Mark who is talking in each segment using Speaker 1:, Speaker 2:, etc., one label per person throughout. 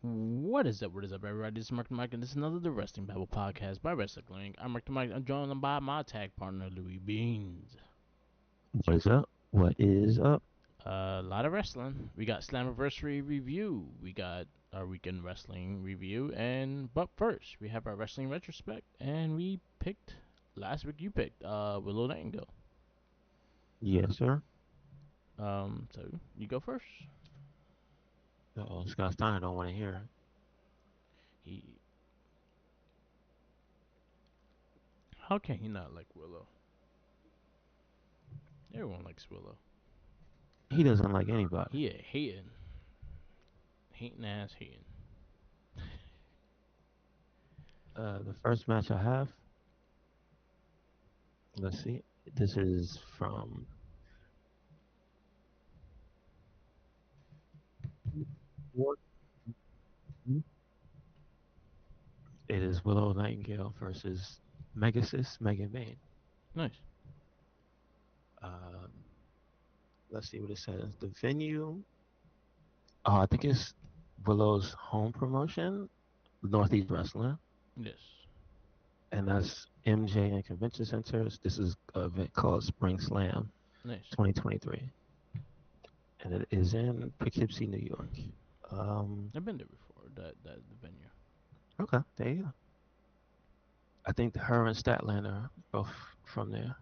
Speaker 1: What is up? What is up, everybody? This is Mark the Mike, and this is another The Wrestling Babble podcast by Wrestling. I'm Mark the Mike. I'm joined by my tag partner, Louis Beans.
Speaker 2: What is up? What is up?
Speaker 1: A lot of wrestling. We got Slammiversary review. We got our weekend wrestling review, and but first we have our wrestling retrospect, and we picked last week. You picked Willow Nightingale.
Speaker 2: Yes, sir.
Speaker 1: So you go first.
Speaker 2: Oh, Scott Steiner don't want to hear.
Speaker 1: He, how can he not like Willow? Everyone likes Willow.
Speaker 2: He doesn't like anybody.
Speaker 1: He a hating ass hating.
Speaker 2: The first match I have, let's see. This is from what? It is Willow Nightingale versus Megasis Megan Vane.
Speaker 1: Nice.
Speaker 2: Um, let's see what it says. The venue, I think it's Willow's home promotion, Northeast Wrestling,
Speaker 1: Yes.
Speaker 2: and that's MJ and Convention Centers. This is an event called Spring Slam
Speaker 1: Nice.
Speaker 2: 2023. And it is in Poughkeepsie, New York.
Speaker 1: I've been there before. That the venue.
Speaker 2: Okay, there you go. I think her and Statlander both from there.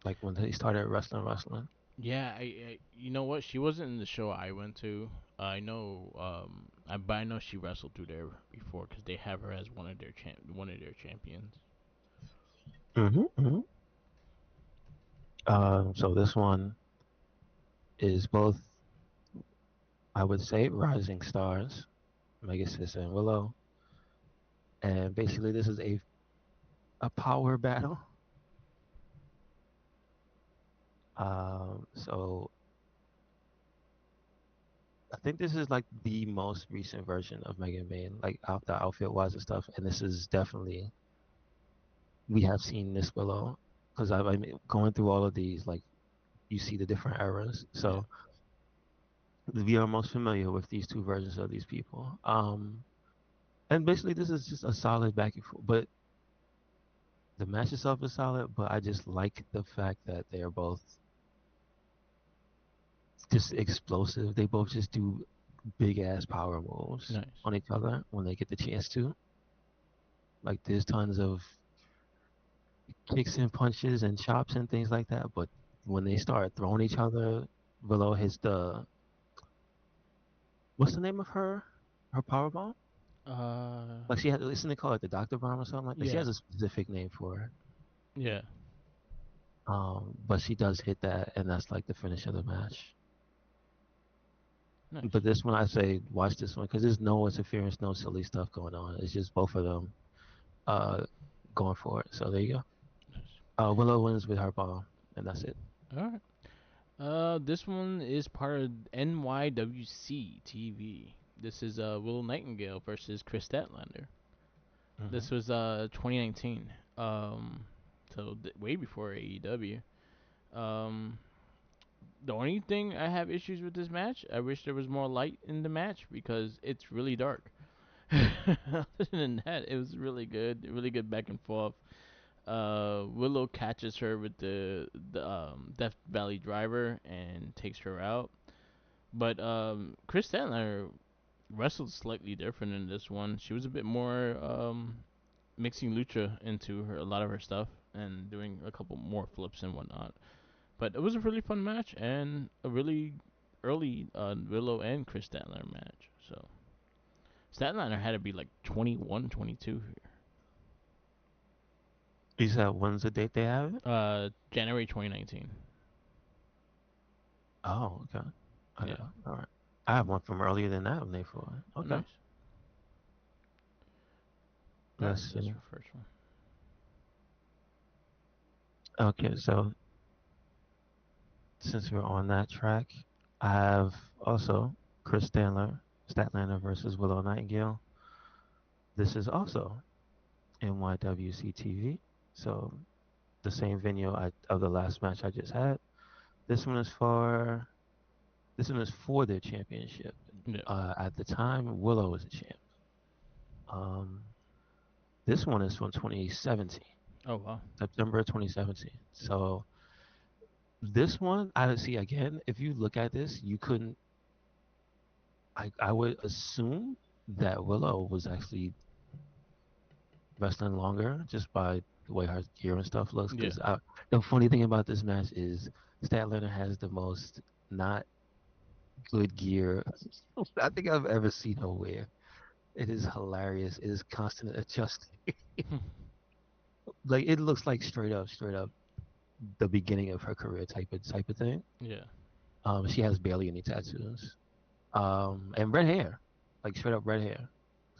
Speaker 2: Like when they started wrestling.
Speaker 1: Yeah, you know what? She wasn't in the show I went to. I know, but I know she wrestled through there before because they have her as one of their champions.
Speaker 2: Mm-hmm. So this one is both, I would say, rising stars, Megasis and Willow. And basically, this is a power battle. So I think this is like the most recent version of Megan Vane, like out the outfit wise and stuff. And this is definitely we have seen this below because I mean, going through all of these, like you see the different eras.
Speaker 1: Yeah.
Speaker 2: So we are most familiar with these two versions of these people. And basically this is just a solid back and forth. But the match itself is solid, but I just like the fact that they are both just explosive. They both just do big ass power moves
Speaker 1: Nice.
Speaker 2: on each other when they get the chance to. Like there's tons of kicks and punches and chops and things like that. But when they start throwing each other, Willow hits the what's the name of her power bomb?
Speaker 1: Uh.
Speaker 2: Like she had, isn't it called like the Doctor Bomb or something like that? She
Speaker 1: Yeah.
Speaker 2: has a specific name for it.
Speaker 1: Yeah.
Speaker 2: But she does hit that, and that's like the finish of the match.
Speaker 1: Nice.
Speaker 2: But this one, I say watch this one because there's no interference, no silly stuff going on. It's just both of them uh going for it. So there you go.
Speaker 1: Nice.
Speaker 2: Willow wins with her bomb, and that's it.
Speaker 1: All right. This one is part of NYWC TV. This is Will Nightingale versus Chris Statlander.
Speaker 2: Hmm.
Speaker 1: This was 2019. So way before AEW. Um, the only thing I have issues with this match, I wish there was more light in the match because it's really dark. Other than that, it was really good back and forth. Willow catches her with the Death Valley Driver and takes her out. But Chris Statlander wrestled slightly different in this one. She was a bit more mixing lucha into her a lot of her stuff and doing a couple more flips and whatnot. But it was a really fun match and a really early Willow and Chris Statlander match. So Statlander had to be like 21, 22 here.
Speaker 2: You said when's the date they have it?
Speaker 1: January 2019.
Speaker 2: Oh, okay.
Speaker 1: Yeah.
Speaker 2: All right. I have one from earlier than that when they for it.
Speaker 1: Oh,
Speaker 2: Okay.
Speaker 1: nice. All right,
Speaker 2: Let's
Speaker 1: that's
Speaker 2: see.
Speaker 1: your first one.
Speaker 2: Okay, so since we're on that track, I have also Chris Statlander versus Willow Nightingale. This is also NYWC TV. So the same venue of the last match I just had. This one is for this one is for their championship.
Speaker 1: Yeah.
Speaker 2: At the time, Willow was a champ. Um, this one is from 2017,
Speaker 1: Oh wow.
Speaker 2: September 2017. So this one, I see again. If you look at this, you couldn't. I would assume that Willow was actually wrestling longer just by the way her gear and stuff looks.
Speaker 1: Yeah.
Speaker 2: Because the funny thing about this match is Statlander has the most not good gear I think I've ever seen her wear. It is hilarious. It is constant adjusting. Like it looks like straight up the beginning of her career type of thing.
Speaker 1: Yeah.
Speaker 2: She has barely any tattoos. And red hair, like straight up red hair.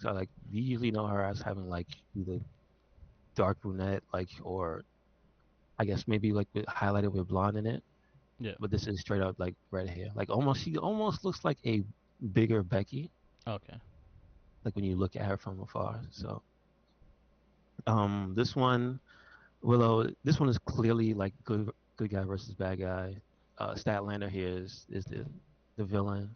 Speaker 2: So like you usually know her as having like either dark brunette, like or I guess maybe like highlighted with blonde in it.
Speaker 1: Yeah.
Speaker 2: But this is straight up like red hair. Like almost she almost looks like a bigger Becky,
Speaker 1: Okay.
Speaker 2: like when you look at her from afar. So this one Willow, this one is clearly like good guy versus bad guy. Statlander here is the villain.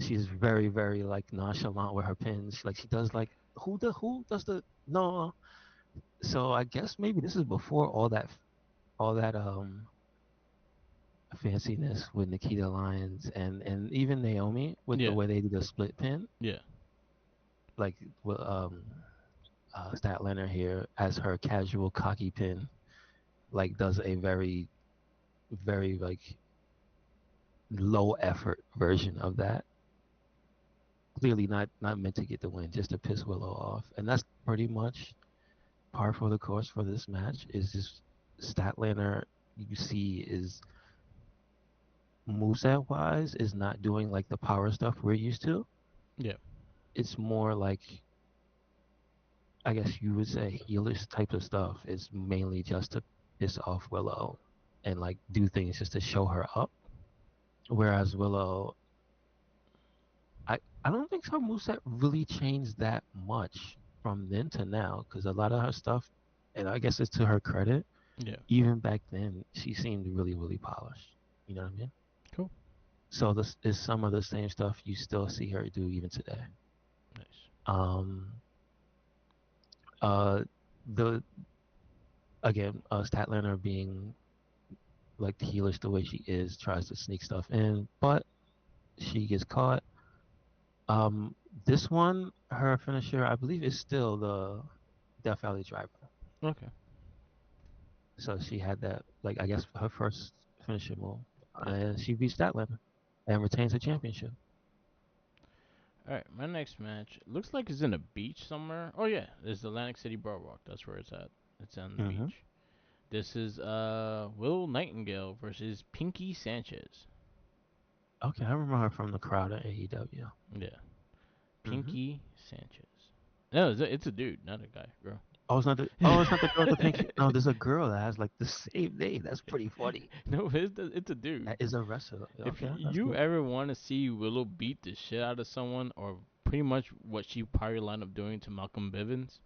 Speaker 2: She's very like nonchalant with her pins. Like she does like who does the no. So I guess maybe this is before all that fanciness with Nikita Lyons and even Naomi with the
Speaker 1: Yeah.
Speaker 2: way they do the split pin.
Speaker 1: Yeah.
Speaker 2: Like well, Statlander here as her casual cocky pin like does a very like low effort version of that. Clearly not meant to get the win, just to piss Willow off. And that's pretty much par for the course for this match. Is just Statlander you see is moveset wise is not doing like the power stuff we're used to.
Speaker 1: Yeah.
Speaker 2: It's more like I guess you would say heelish type of stuff. It's mainly just to piss off Willow and like do things just to show her up. Whereas Willow I don't think her moveset really changed that much from then to now because a lot of her stuff, and I guess it's to her credit,
Speaker 1: Yeah.
Speaker 2: even back then she seemed really polished. You know what I mean?
Speaker 1: Cool.
Speaker 2: So this is some of the same stuff you still see her do even today.
Speaker 1: Nice.
Speaker 2: Um, uh, the again, Statlander being like the heelish the way she is, tries to sneak stuff in, but she gets caught. Um, this one, her finisher, I believe, is still the Death Valley Driver.
Speaker 1: Okay.
Speaker 2: So she had that, like, I guess her first finisher move.
Speaker 1: Yeah.
Speaker 2: And she beats Statlander and retains her championship.
Speaker 1: All right. My next match looks like it's in a beach somewhere. Oh yeah, it's Atlantic City Boardwalk. That's where it's at. It's on the
Speaker 2: Hmm.
Speaker 1: beach. This is Will Nightingale versus Pinky Sanchez.
Speaker 2: Okay, I remember her from the crowd at AEW.
Speaker 1: Yeah.
Speaker 2: Hmm.
Speaker 1: Pinky Sanchez. No, it's a dude, not a guy, girl.
Speaker 2: It's not the girl with the pink. No, there's a girl that has like the same name. That's pretty funny.
Speaker 1: No, it's a dude.
Speaker 2: That is a wrestler.
Speaker 1: If
Speaker 2: Okay, that's
Speaker 1: you
Speaker 2: cool.
Speaker 1: ever want to see Willow beat the shit out of someone, or pretty much what she probably lined up doing to Malcolm Bivens,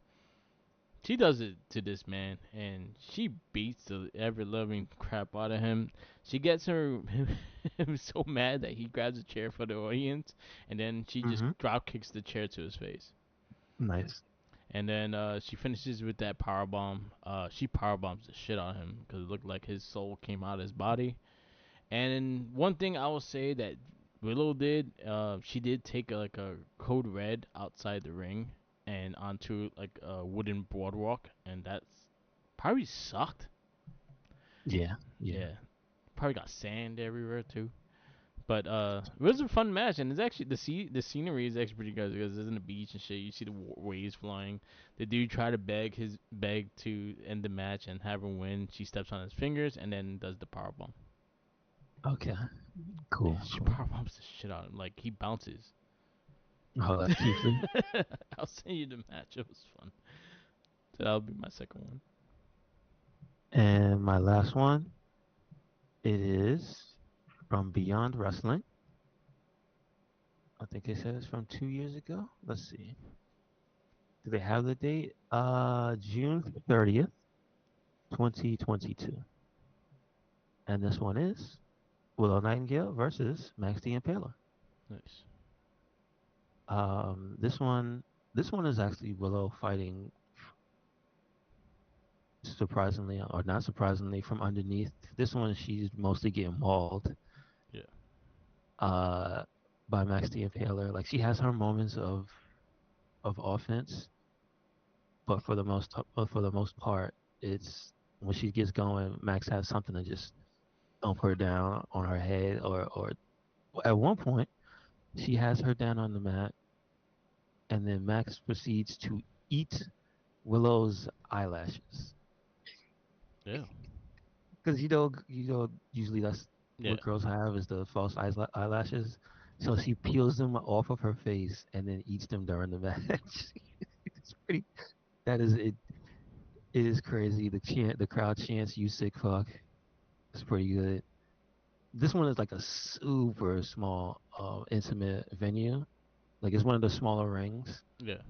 Speaker 1: she does it to this man, and she beats the ever loving crap out of him. She gets him so mad that he grabs a chair for the audience, and then she just
Speaker 2: Hmm.
Speaker 1: drop kicks the chair to his face.
Speaker 2: Nice.
Speaker 1: And then she finishes with that power bomb. She power bombs the shit out of him because it looked like his soul came out of his body. And one thing I will say that Willow did, she did take like a code red outside the ring and onto like a wooden boardwalk, and that's probably sucked.
Speaker 2: Yeah, yeah.
Speaker 1: Yeah, probably got sand everywhere too. But it was a fun match, and it's actually the scenery is actually pretty good because it's in the beach and shit. You see the waves flying. The dude tried to beg to end the match and have her win. She steps on his fingers and then does the power bomb.
Speaker 2: Okay,
Speaker 1: Yeah,
Speaker 2: cool,
Speaker 1: she
Speaker 2: cool.
Speaker 1: power bombs the shit out of him. Like he bounces.
Speaker 2: Oh, that's Keith Lee.
Speaker 1: I'll send you the match. It was fun. So that'll be my second one.
Speaker 2: And my last one, it is from Beyond Wrestling. I think they said it's from 2 years ago. Let's see. Do they have the date? June 30th, 2022. And this one is Willow Nightingale versus Max the Impaler.
Speaker 1: Nice.
Speaker 2: This one, this one is actually Willow fighting surprisingly or not surprisingly from underneath. This one, she's mostly getting mauled
Speaker 1: Yeah.
Speaker 2: uh, by Max the Impaler. Like she has her moments of offense, but for the most part, it's when she gets going, Max has something to just thump her down on her head, or at one point she has her down on the mat, and then Max proceeds to eat Willow's eyelashes.
Speaker 1: Yeah.
Speaker 2: Because usually that's
Speaker 1: Yeah.
Speaker 2: what girls have is the false eyelashes. So she peels them off of her face and then eats them during the match. It's pretty. That is it. It is crazy. The crowd chants "You sick fuck." It's pretty good. This one is like a super small, intimate venue. Like it's one of the smaller rings,
Speaker 1: Yeah.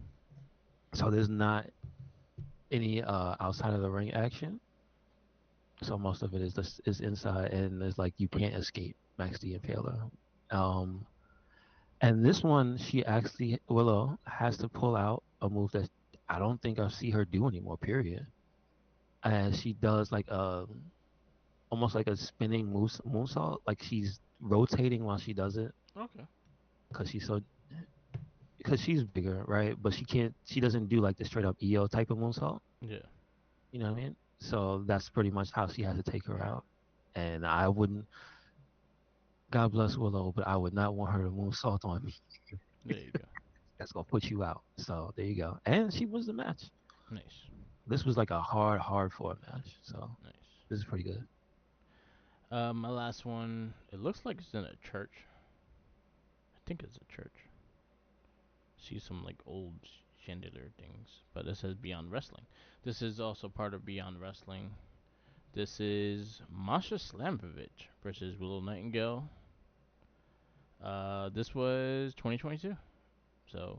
Speaker 2: so there's not any outside of the ring action. So most of it is inside, and it's like you can't escape Max the Impaler. Um, and this one, she actually Willow has to pull out a move that I don't think I see her do anymore. Period. And she does like almost like a spinning moonsault, like she's rotating while she does it
Speaker 1: Okay.
Speaker 2: because she's so because she's bigger, right? But she doesn't do like the straight up EO type of moonsault.
Speaker 1: Yeah.
Speaker 2: You know what I mean? So that's pretty much how she has to take her out. And I wouldn't, God bless Willow, but I would not want her to moonsault on me.
Speaker 1: There you go.
Speaker 2: That's gonna put you out. So there you go. And she wins the match.
Speaker 1: Nice.
Speaker 2: This was like a hard fought match. So
Speaker 1: Nice.
Speaker 2: this is pretty good.
Speaker 1: My last one. It looks like it's in a church. I think it's a church. See some like old chandelier things, but it says Beyond Wrestling. This is also part of Beyond Wrestling. This is Masha Slamovich versus Willow Nightingale. This was 2022, so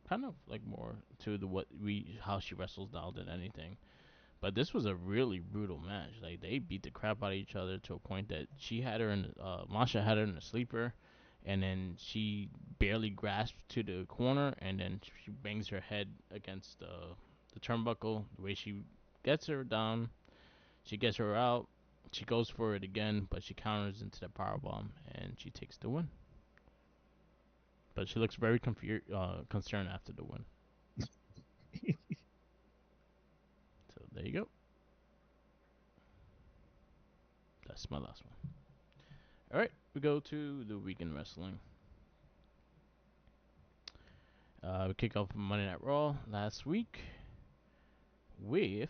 Speaker 1: kind of like more to the what we how she wrestles now than anything. But this was a really brutal match. Like they beat the crap out of each other to a point that she had her in Masha had her in a sleeper, and then she barely grasped to the corner, and then she bangs her head against the turnbuckle. The way she gets her down, she gets her out. She goes for it again, but she counters into the power bomb, and she takes the win. But she looks very concerned after the win. So there you go. That's my last one. All right, we go to the weekend wrestling. We kick off Monday Night Raw last week with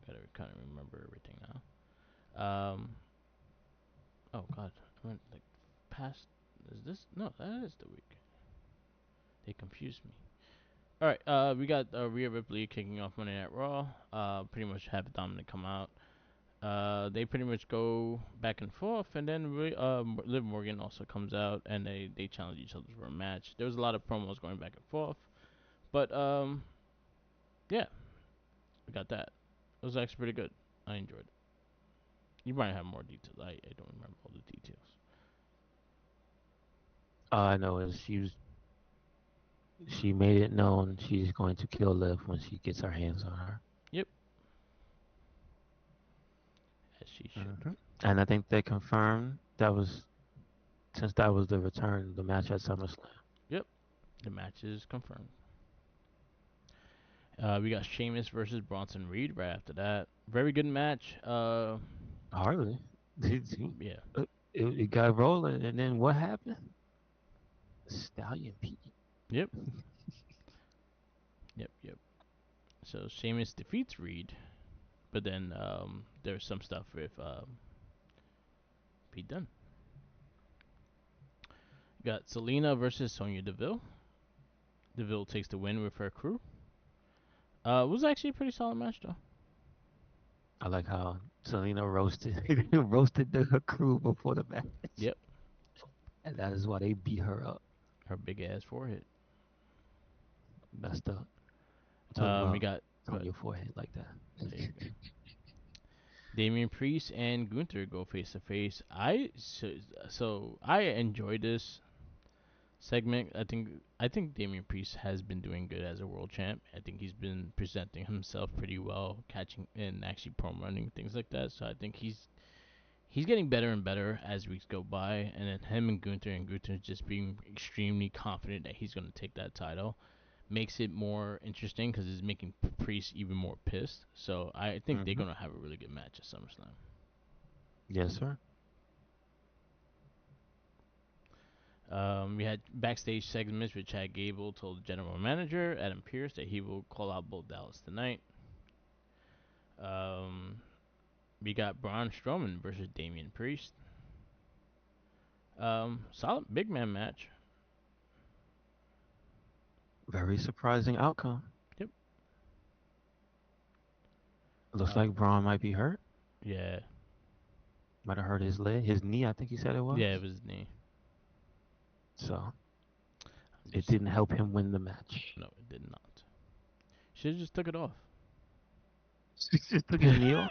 Speaker 1: gotta kind of remember everything now. Oh God, I went like past. Is this no? That is the week. They confused me. All right, we got Rhea Ripley kicking off Monday Night Raw. Pretty much have Dominic come out. They pretty much go back and forth, and then Liv Morgan also comes out, and they challenge each other for a match. There was a lot of promos going back and forth, but yeah, we got that. It was actually pretty good. I enjoyed it. You might have more details. I don't remember all the details.
Speaker 2: All I know is she made it known she's going to kill Liv when she gets her hands on her.
Speaker 1: Yep, as she should.
Speaker 2: And I think they confirmed that was since that was the return, the match at SummerSlam.
Speaker 1: Yep, the match is confirmed. We got Sheamus versus Bronson Reed right after that. Very good match.
Speaker 2: Hardly.
Speaker 1: Yeah.
Speaker 2: It got rolling, and then what happened? Stallion Pete.
Speaker 1: Yep. Yep. Yep. So Sheamus defeats Reed, but then there's some stuff with Pete Dunne. Got Selena versus Sonya Deville. Deville takes the win with her crew. It was actually a pretty solid match though.
Speaker 2: I like how Selena roasted her crew before the match,
Speaker 1: Yep.
Speaker 2: and that is why they beat her up.
Speaker 1: Her big ass forehead.
Speaker 2: Messed up. Talk
Speaker 1: We
Speaker 2: about
Speaker 1: got
Speaker 2: on
Speaker 1: but
Speaker 2: your forehead like that.
Speaker 1: there you go. Damian Priest and Gunther go face to face. So I enjoyed this. segment. I think Damian Priest has been doing good as a world champ. I think he's been presenting himself pretty well, catching and actually prom running things like that. So I think he's getting better and better as weeks go by. And then him and Gunther just being extremely confident that he's going to take that title makes it more interesting because it's making Priest even more pissed. So I think they're
Speaker 2: Hmm.
Speaker 1: going to have a really good match at SummerSlam.
Speaker 2: Yes, sir.
Speaker 1: We had backstage segments with Chad Gable told the general manager Adam Pearce that he will call out Bo Dallas tonight. Um, we got Braun Strowman versus Damian Priest. Solid big man match.
Speaker 2: Very surprising outcome.
Speaker 1: Yep.
Speaker 2: Looks
Speaker 1: Uh,
Speaker 2: like Braun might be hurt.
Speaker 1: yeah,
Speaker 2: Might have hurt his leg, his knee. I think he said it was.
Speaker 1: yeah, it was his knee.
Speaker 2: So
Speaker 1: I'm
Speaker 2: it
Speaker 1: just
Speaker 2: didn't help him win the match.
Speaker 1: no, it did not. Should have just took it off.
Speaker 2: He just took his knee off.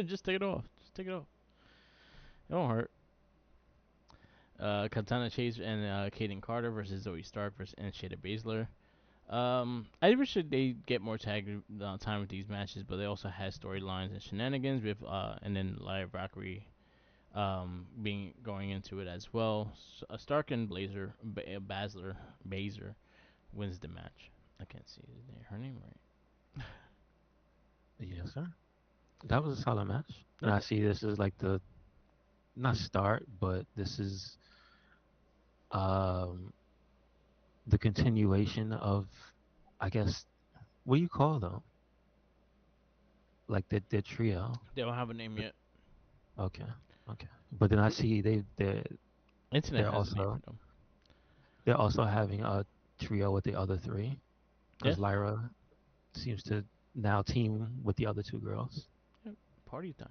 Speaker 1: Just take it off. Just take it off. It won't hurt. Katana Chase and Kaden Carter versus Zoe Stark versus and Shayna Baszler. I wish that they get more tag time with these matches, but they also had storylines and shenanigans with and then live Rockery being going into it as well. Stark and Baszler wins the match. I can't see her name right.
Speaker 2: Yes, sir. That was a solid match. And
Speaker 1: Yep.
Speaker 2: I see this is like the not start, but this is um the continuation of, I guess, what do you call them? Like the trio.
Speaker 1: They don't have a name
Speaker 2: The-
Speaker 1: yet.
Speaker 2: Okay, okay. But then I see
Speaker 1: Internet
Speaker 2: they're
Speaker 1: has a name
Speaker 2: also
Speaker 1: for them.
Speaker 2: they're also having a trio with the other three
Speaker 1: Yeah.
Speaker 2: because Lyra seems to now team with the other two girls.
Speaker 1: Yep. Party time.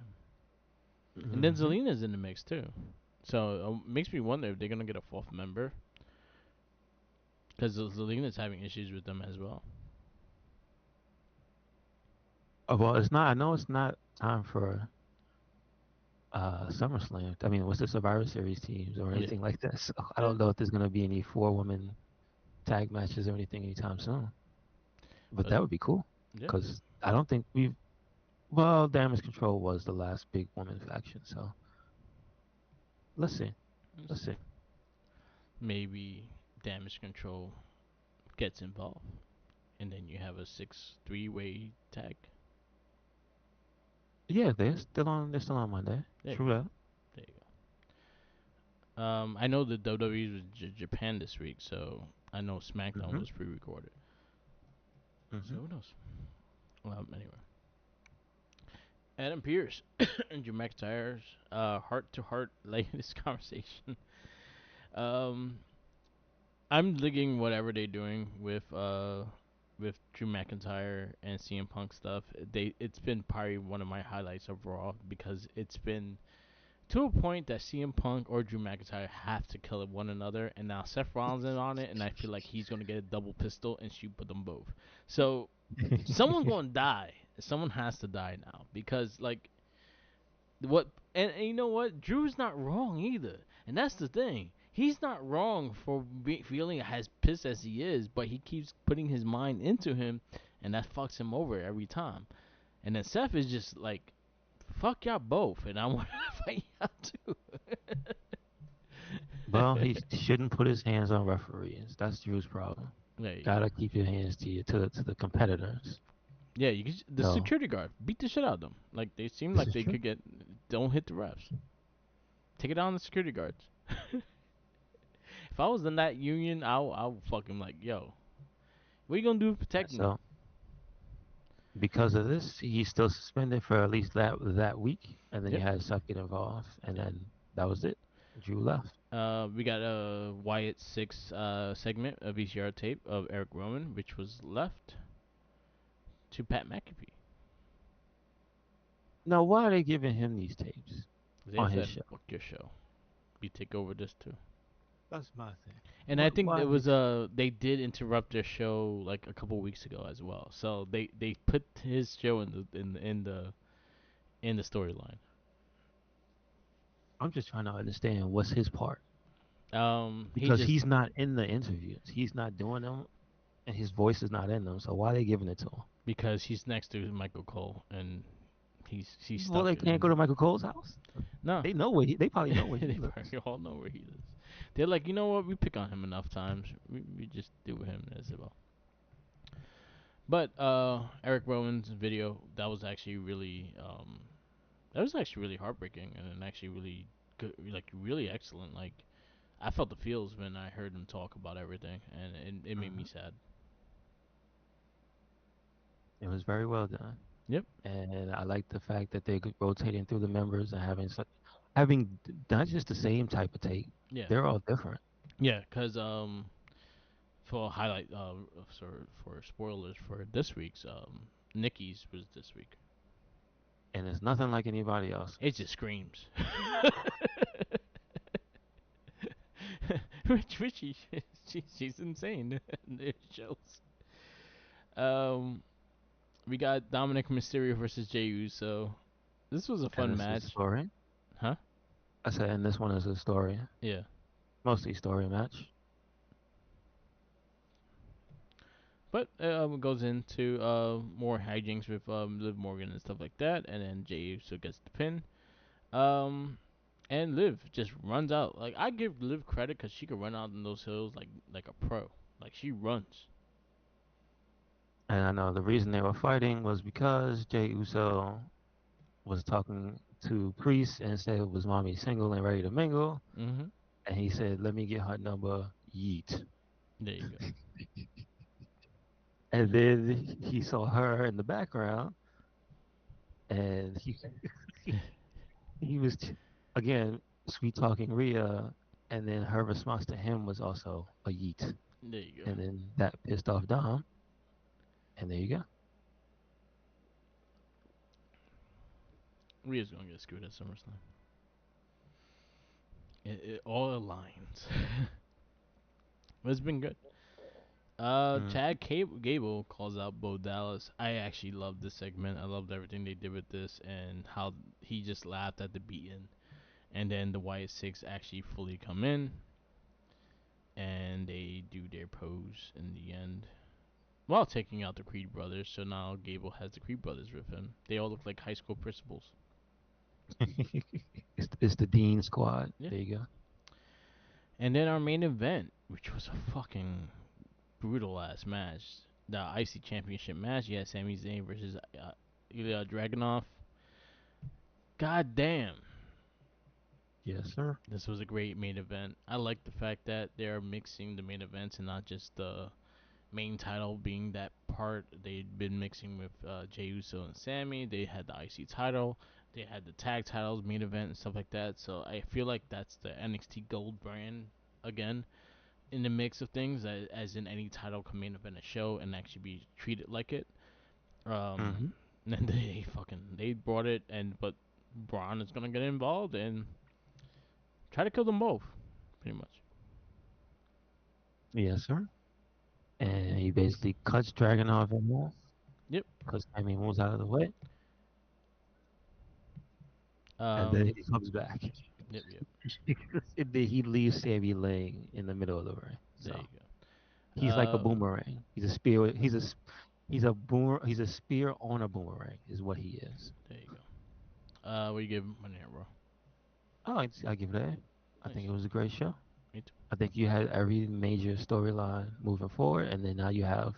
Speaker 1: And then
Speaker 2: Hmm.
Speaker 1: Zelina's in the mix too. So it makes me wonder if they're gonna get a fourth member because Zelina's having issues with them as well.
Speaker 2: Oh, well, it's not. I know it's not time for SummerSlam. I mean, what's the Survivor Series teams or
Speaker 1: Yeah.
Speaker 2: anything like that? So I
Speaker 1: Yeah.
Speaker 2: don't know if there's gonna be any 4 woman tag matches or anything anytime soon. But
Speaker 1: But
Speaker 2: that would be cool
Speaker 1: yeah.
Speaker 2: because I don't think we've. Well, Damage Control was the last big woman faction, so let's see.
Speaker 1: Let's
Speaker 2: Let's
Speaker 1: see.
Speaker 2: see.
Speaker 1: Maybe Damage Control gets involved, and then you have a 6 3-way tag.
Speaker 2: Yeah, they're still on. They're still on Monday.
Speaker 1: There you
Speaker 2: True
Speaker 1: go.
Speaker 2: that.
Speaker 1: There you go. I know the WWE was Japan this week, so I know SmackDown
Speaker 2: Mhm.
Speaker 1: was pre-recorded. So
Speaker 2: Mhm.
Speaker 1: who knows? Anyway, Adam Pearce and Drew McIntyre's heart-to-heart latest conversation. Um, I'm digging whatever they're doing with Drew McIntyre and CM Punk stuff. It's been probably one of my highlights of Raw because it's been to a point that CM Punk or Drew McIntyre have to kill one another, and now Seth Rollins is on it, and I feel like he's gonna get a double pistol and shoot them both. So someone's gonna die. Someone has to die now because like what and you know what? Drew's not wrong either, and that's the thing. He's not wrong for feeling as pissed as he is, but he keeps putting his mind into him, and that fucks him over every time. And then Seth is just like, "Fuck y'all both," and I want to fight y'all too.
Speaker 2: Well, he shouldn't put his hands on referees. That's Drew's problem.
Speaker 1: There you go.
Speaker 2: Gotta keep your hands to the competitors.
Speaker 1: Yeah, the
Speaker 2: So
Speaker 1: security guard beat the shit out of them. Like they seem
Speaker 2: this
Speaker 1: like
Speaker 2: is
Speaker 1: they
Speaker 2: true.
Speaker 1: could get. Don't hit the refs. Take it down the security guards. If I was in that union, I'll fucking like, yo, what you gonna do to
Speaker 2: Yeah,
Speaker 1: protect me?
Speaker 2: so because of this, he's still suspended for at least that week, and then you
Speaker 1: Yep.
Speaker 2: had Seth get involved, and
Speaker 1: Yep.
Speaker 2: then that was it. Drew left.
Speaker 1: We got a Wyatt 6 segment, a VCR tape of Eric Rowan, which was left to Pat McAfee.
Speaker 2: Now, why are they giving him these tapes
Speaker 1: They
Speaker 2: on his
Speaker 1: said,
Speaker 2: show?
Speaker 1: "Fuck your show. We take over this too."
Speaker 2: That's my thing.
Speaker 1: And I think
Speaker 2: Why
Speaker 1: there
Speaker 2: are they?
Speaker 1: was they did interrupt their show like a couple weeks ago as well. So they put his show in the storyline.
Speaker 2: I'm just trying to understand what's his part.
Speaker 1: He
Speaker 2: because
Speaker 1: just
Speaker 2: he's not in the interviews. He's not doing them, and his voice is not in them. So why are they giving it to him?
Speaker 1: because he's next to Michael Cole and he's
Speaker 2: Well,
Speaker 1: stuck
Speaker 2: they can't go
Speaker 1: in
Speaker 2: to Michael Cole's house.
Speaker 1: no.
Speaker 2: They know where he. They probably know where he
Speaker 1: They
Speaker 2: lives.
Speaker 1: probably all know where he lives. They're like, you know what? We pick on him enough times. We just do him as well. But Eric Rowan's video that was actually really really heartbreaking and actually really good, like really excellent. Like I felt the feels when I heard him talk about everything, and it made me
Speaker 2: Hmm.
Speaker 1: sad.
Speaker 2: It was very well done,
Speaker 1: Yep.
Speaker 2: and I like the fact that they're rotating through the members and having not just the same type of take.
Speaker 1: Yeah.
Speaker 2: They're all different,
Speaker 1: Yeah. Cause for highlight for spoilers for this week's Nikki's was this week.
Speaker 2: and it's nothing like anybody
Speaker 1: It
Speaker 2: else's.
Speaker 1: just screams. Richie, she's insane. It shows. Um, we got Dominic Mysterio versus Jey Uso. This was a
Speaker 2: And
Speaker 1: fun
Speaker 2: it's a
Speaker 1: match,
Speaker 2: story.
Speaker 1: huh?
Speaker 2: I said, and this one is a story,
Speaker 1: Yeah,
Speaker 2: mostly story match.
Speaker 1: but it goes into more hijinks with Liv Morgan and stuff like that, and then Jey Uso gets the pin. Um, and Liv just runs out. Like I give Liv credit because she could run out in those hills like a pro. Like she runs.
Speaker 2: And I know the reason they were fighting was because Jey Uso was talking to Priest and said was mommy single and ready to mingle,
Speaker 1: Mm-hmm.
Speaker 2: and he said, "Let me get her number, yeet."
Speaker 1: There you go.
Speaker 2: And then he saw her in the background, and he was again sweet talking Rhea, and then her response to him was also a yeet,
Speaker 1: There you go.
Speaker 2: and then that pissed off Dom, and there you go.
Speaker 1: Rhea's gonna get screwed at SummerSlam. It all aligns. But it's been good.
Speaker 2: Mm.
Speaker 1: Chad Gable calls out Bo Dallas. I actually loved this segment. I loved everything they did with this and how he just laughed at the beating. And then the White Six actually fully come in and they do their pose in the end while taking out the Creed brothers. So now Gable has the Creed brothers with him. They all look like high school principals.
Speaker 2: It's the Dean squad.
Speaker 1: Yeah.
Speaker 2: There you go.
Speaker 1: And then our main event, which was a fucking brutal ass match. The IC Championship match. You had Sami Zayn versus Ilya Dragunov. God damn.
Speaker 2: Yes, sir.
Speaker 1: This was a great main event. I like the fact that they're mixing the main events and not just the main title being that part. They'd been mixing with Jey Uso and Sammy. They had the IC title. They had the tag titles, main event, and stuff like that. So I feel like that's the NXT Gold brand again in the mix of things, as in any title can main event a show and actually be treated like it. Um,
Speaker 2: Hmm.
Speaker 1: and they brought it, and but Braun is gonna get involved and try to kill them both, pretty much.
Speaker 2: Yes, sir. And he basically cuts Dragunov in half
Speaker 1: Yep.
Speaker 2: because Sammy moves out of the way, and then
Speaker 1: Um.
Speaker 2: he comes back.
Speaker 1: Yep. Yep.
Speaker 2: And then he leaves Sammy laying in the middle of the ring.
Speaker 1: There
Speaker 2: So
Speaker 1: you go.
Speaker 2: he's like a boomerang. He's a spear. He's a boomer. He's a spear on a boomerang. Is what he is.
Speaker 1: There you go. What do you give Money Night Raw?
Speaker 2: I give it a. I think
Speaker 1: Nice.
Speaker 2: it was a great show.
Speaker 1: Me too.
Speaker 2: I think you had every major storyline moving forward, and then now you have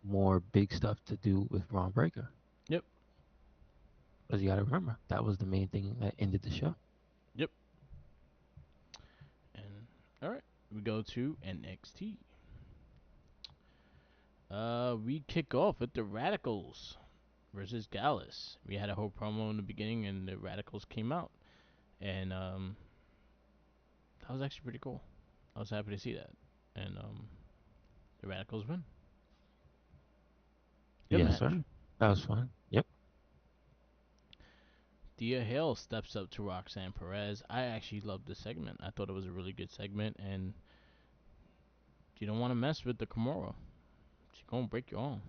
Speaker 2: more big stuff to do with Braun Breaker.
Speaker 1: Yep.
Speaker 2: Because you got to remember that was the main thing that ended the show.
Speaker 1: Yep. And all right, we go to NXT. We kick off with the Radicals versus Gallus. We had a whole promo in the beginning, and the Radicals came out, and that was actually pretty cool. I was happy to see that, and the Radicals win. Good
Speaker 2: Yes,
Speaker 1: match.
Speaker 2: sir. That was fun. Yep.
Speaker 1: Dia Hale steps up to Roxanne Perez. I actually loved this segment. I thought it was a really good segment, and you don't want to mess with the Kimura. She's gonna break your arm.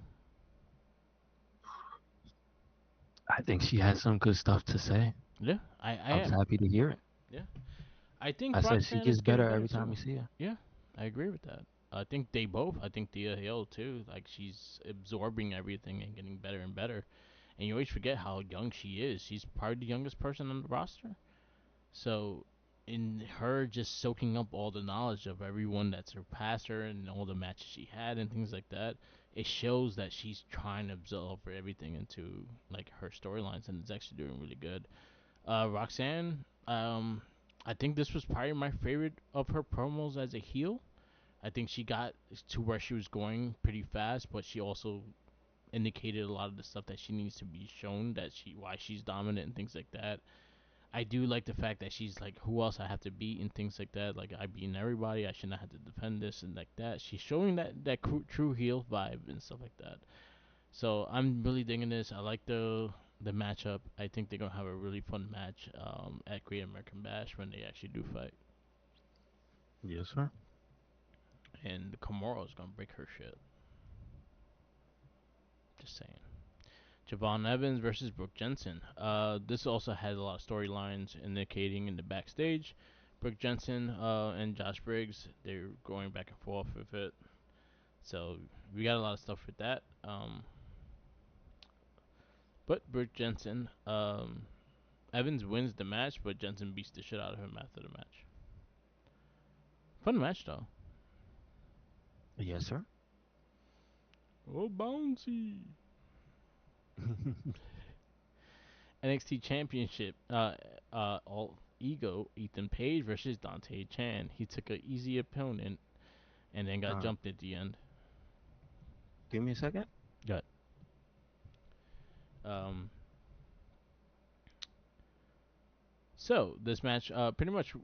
Speaker 2: I think she had some good stuff to say.
Speaker 1: Yeah,
Speaker 2: I was happy to hear it.
Speaker 1: yeah, I think
Speaker 2: I said she
Speaker 1: Roxanne is
Speaker 2: gets
Speaker 1: getting
Speaker 2: better
Speaker 1: better
Speaker 2: every time
Speaker 1: too.
Speaker 2: we see her.
Speaker 1: Yeah, I agree with that. I think they both. I think Thea Hale too. Like she's absorbing everything and getting better and better. And you always forget how young she is. She's probably the youngest person on the roster. So, in her just soaking up all the knowledge of everyone that surpassed her and all the matches she had and things like that, it shows that she's trying to absorb everything into like her storylines, and it's actually doing really good. Roxanne, I think this was probably my favorite of her promos as a heel. I think she got to where she was going pretty fast, but she also indicated a lot of the stuff that she needs to be shown, that she why she's dominant and things like that. I do like the fact that she's like, who else I have to beat and things like that. Like I beaten everybody, I shouldn't have to defend this and like that. She's showing that true heel vibe and stuff like that. So I'm really digging this. I like the matchup. I think they're gonna have a really fun match at Great American Bash when they actually do fight.
Speaker 2: Yes, sir.
Speaker 1: And Kimura is gonna break her shit. Just saying. Javon Evans versus Brooke Jensen. This also had a lot of storylines indicating in the backstage. Brooke Jensen and Josh Briggs, they're going back and forth with it. So we got a lot of stuff with that. But Brooke Jensen, Evans wins the match, but Jensen beats the shit out of him after the match. Fun match though.
Speaker 2: Yes, sir.
Speaker 1: Oh, bouncy. NXT Championship. All Ego Ethan Page versus Dante Chan. He took an easy opponent and then got
Speaker 2: uh,
Speaker 1: jumped at the end.
Speaker 2: Give me a second.
Speaker 1: Got um. So this match, pretty much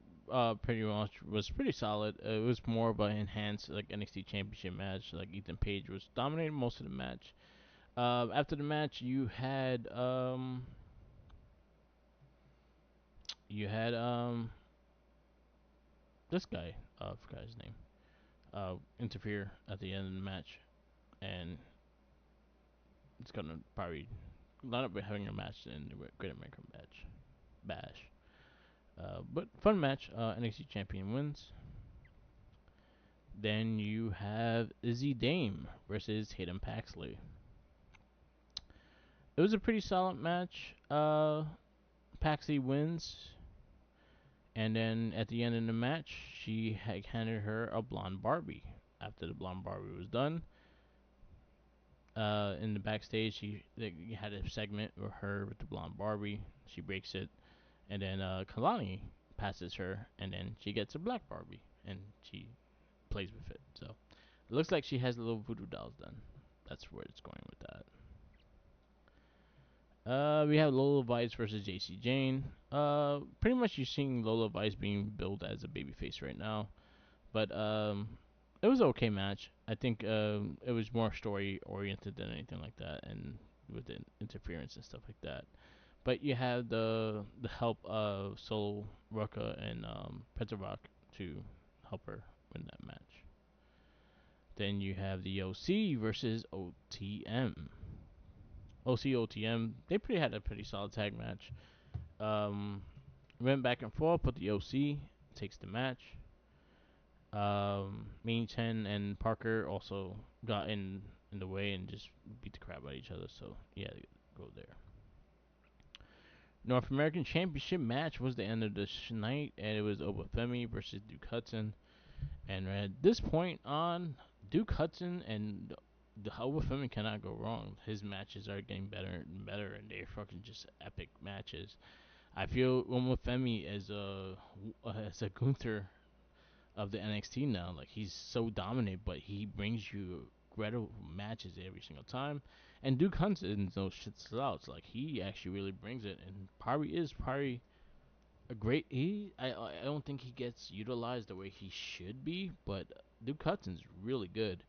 Speaker 1: was pretty solid. It was more of an enhanced like NXT Championship match. Like Ethan Page was dominating most of the match. After the match, you had this guy. I forgot his name. Interfere at the end of the match, and it's gonna probably line up with having a match in the Great American Bash. But fun match. NXT champion wins. Then you have Izzy Dame versus Tatum Paxley. It was a pretty solid match. Paxley wins, and then at the end of the match, she handed her a blonde Barbie. After the blonde Barbie was done, in the backstage, they had a segment with her with the blonde Barbie. She breaks it, and then Kalani passes her, and then she gets a black Barbie, and she plays with it. So it looks like she has little voodoo dolls then. That's where it's going with that. We have Lola Vice versus JC Jane. Pretty much you're seeing Lola Vice being billed as a babyface right now, but it was an okay match. I think it was more story oriented than anything like that, and with the interference and stuff like that. But you have the help of Soul Ruka and Petrovac to help her win that match. Then you have the OC versus OTM. OC OTM, they had a pretty solid tag match. Um, went back and forth, but the OC takes the match. Mean Chen and Parker also got in the way and just beat the crap out of each other. So yeah, go there. North American Championship match was the end of the night, and it was Obafemi versus Duke Hudson. And at this point on, Duke Hudson and the Obafemi cannot go wrong. His matches are getting better and better, and they're fucking just epic matches. I feel Obafemi as a Gunther of the NXT now. Like he's so dominant, but he brings you incredible matches every single time. And Duke Hudson's no shit slouch. Like he actually really brings it, and probably a great. I don't think he gets utilized the way he should be, but Duke Hudson's really good,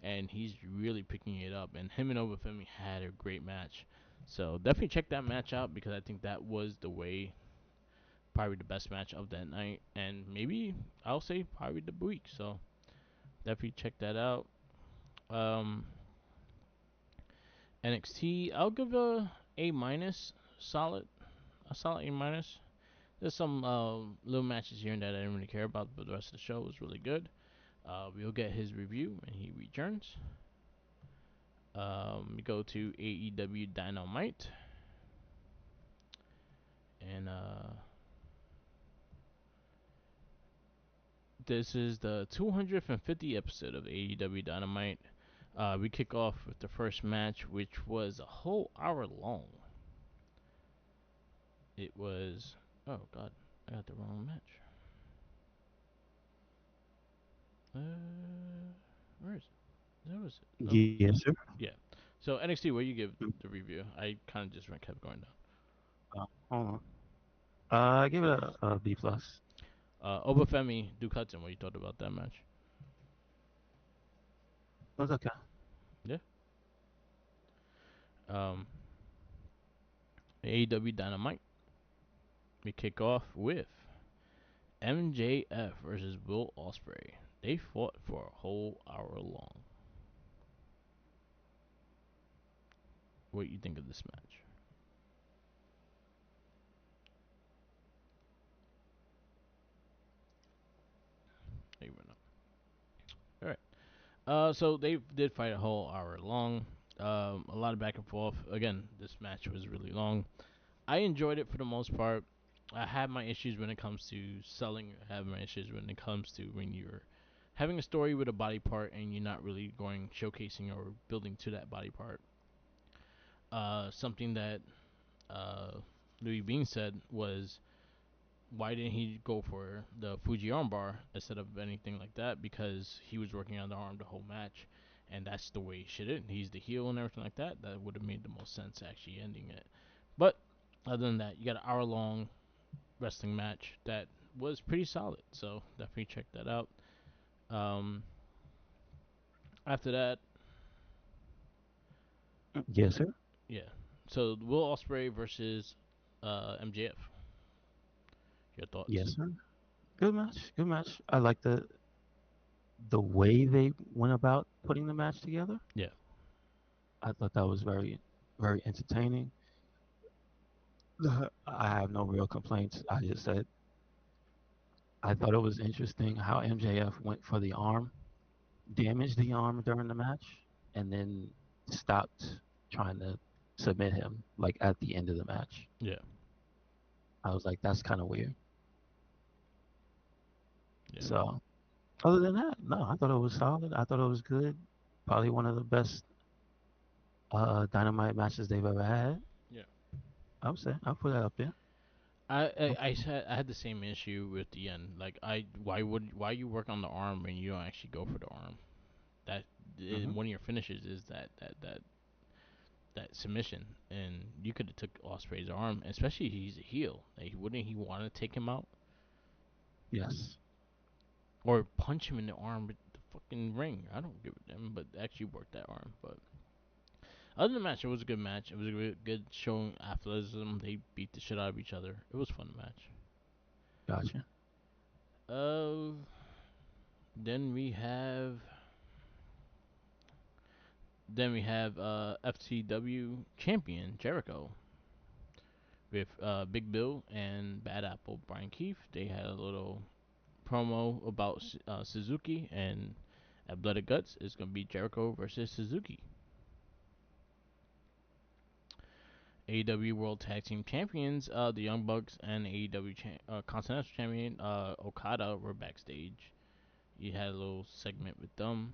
Speaker 1: and he's really picking it up. And him and Obafemi had a great match. So definitely check that match out because I think that was the way probably the best match of that night, and maybe I'll say probably the week. So definitely check that out. Um, NXT, I'll give a minus, solid, a solid A minus. There's some little matches here and there that I didn't really care about, but the rest of the show was really good. We'll get his review when he returns. We go to AEW Dynamite, and this is the 250 episode of AEW Dynamite. We kick off with the first match, which was a whole hour long. It was, oh god, I got the wrong match. Where is it? That was it. No,
Speaker 2: Yes, sir.
Speaker 1: yeah. So NXT, what you give the review? I kind of just kept going down.
Speaker 2: Hold on. I give it a B plus.
Speaker 1: Obafemi Duke Hudson, what you thought about that match?
Speaker 2: It was okay.
Speaker 1: Yeah. Um, AEW Dynamite. We kick off with MJF versus Will Ospreay. They fought for a whole hour long. What do you think of this match? They went up. All right. So they did fight a whole hour long. A lot of back and forth. Again, this match was really long. I enjoyed it for the most part. I have my issues when it comes to selling. I have my issues when it comes to when you're having a story with a body part and you're not really going showcasing or building to that body part. Something that uh, Louis Bean said was, why didn't he go for the Fuji armbar instead of anything like that? Because he was working on the arm the whole match, and that's the way he should it. He's the heel and everything like that. That would have made the most sense actually ending it. But other than that, you got an hour long wrestling match that was pretty solid. So definitely check that out. Um, after that,
Speaker 2: Yes, sir.
Speaker 1: yeah. So Will Ospreay versus MJF. Your thoughts?
Speaker 2: Yes, sir. Good match. Good match. I like the way they went about putting the match together.
Speaker 1: Yeah,
Speaker 2: I thought that was very entertaining. I have no real complaints. I just said I thought it was interesting how MJF went for the arm, damaged the arm during the match, and then stopped trying to submit him like at the end of the match.
Speaker 1: yeah,
Speaker 2: I was like, that's kind of weird.
Speaker 1: yeah,
Speaker 2: So other than that, no, I thought it was solid. I thought it was good. Probably one of the best dynamite matches they've ever had.
Speaker 1: yeah.
Speaker 2: I would say I'll put that up there.
Speaker 1: I had the same issue with the end. Like why you work on the arm when you don't actually go for the arm? That
Speaker 2: Hmm.
Speaker 1: one of your finishes is that submission, and you could have took Osprey's arm, especially if he's a heel. Like wouldn't he want to take him out
Speaker 2: Yes.
Speaker 1: or punch him in the arm with the fucking ring? I don't give a damn, but actually work that arm. But other than the match, it was a good match. It was a good showing athleticism. They beat the shit out of each other. It was a fun match.
Speaker 2: Gotcha.
Speaker 1: Uh, then we have FTW champion Jericho with Big Bill and Bad Apple Brian Keefe. They had a little promo about Suzuki, and at Blood and Guts it's gonna be Jericho versus Suzuki. AEW World Tag Team Champions, the Young Bucks and AEW Continental Champion Okada were backstage. You had a little segment with them.